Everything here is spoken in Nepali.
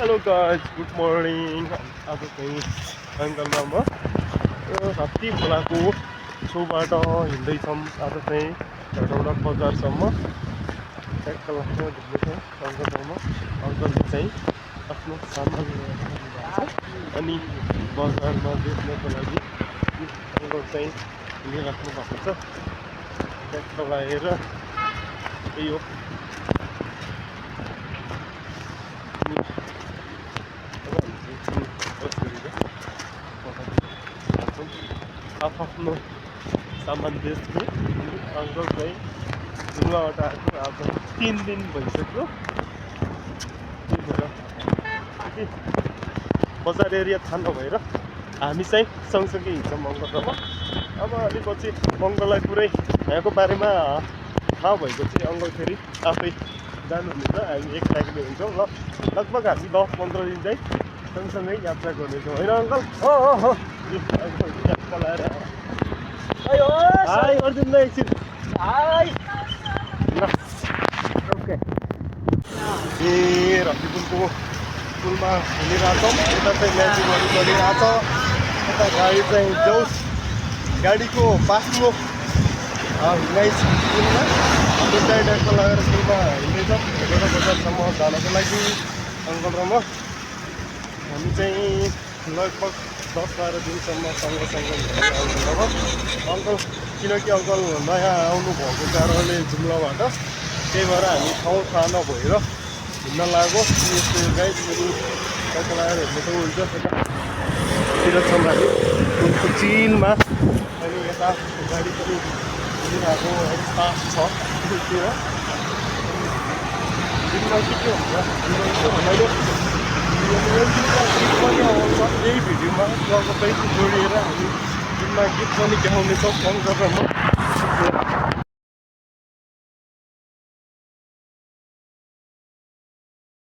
Hello guys, good morning. आज चाहिँ अङ्कलमा म राति खोलाको छेउबाट हिँड्दैछौँ। आज चाहिँ हेटौँडा बजारसम्म ट्याक्क लाग्छ घुम्दैछौँ अङ्कलमा। अङ्कलले चाहिँ आफ्नो सामान लिएर आउनुभएको छ अनि बजारमा बेच्नको लागि अङ्कल चाहिँ लिइराख्नु भएको छ। ट्याक्क लगाएर त्यही हो। आफ्नो सामान बेच्ने अङ्कल चाहिँ जुम्लाबाट आएको आज 3 दिन भइसक्यो। त्यही भएर बजार एरिया थाहा नभएर हामी चाहिँ सँगसँगै हिँड्छौँ अङ्कलसँग। अब अलिपछि अङ्कललाई पुरै यहाँको बारेमा थाहा भएपछि अङ्कल फेरि आफै जानुहुनेछ। हामी एक ट्याकले हुन्छौँ ल। लगभग हामी 10-15 दिन चाहिँ सँगसँगै यात्रा गर्नेछौँ होइन अङ्कल? हो यात्रा लगाएर हाई अर्जुन दाइ एकछिन हाई ल। ओके ए रक्सीपुलको पुलमा हिँडिरहेछौँ। यता चाहिँ म्याजिकहरू गरिरहेछ। यता गाडी चाहिँ जोस गाडीको बाक्लो हिँडाइ छ पुलमा। हामी चाहिँ ट्याक्क लगाएर पुलमा हिँड्दैछौँ हेटौँडा बजारसम्म जानको लागि अङ्कल र म। हामी चाहिँ लगभग 10-12 दिनसम्म सँगसँगै हिँड्दै अब अङ्कल, किनकि अङ्कल नयाँ आउनुभएको कारणले जुम्लाबाट, त्यही भएर हामी ठाउँ थाहा नभएर हिँड्न लाग्यो। यस्तो गाइड पनि ट्याक्क लगाएर हिँड्नु त हुन्छ। यतातिर छौँ हामी पुलको चिनमा अनि यता गाडी पनि हिँडिरहेको अवस्था छ। पुलतिर दिनमा के हुन्छ मैले यही भिडियोमा लगभग जोडिएर हामी दिनमा गीत पनि देखाउनेछौँ अङ्कल र म।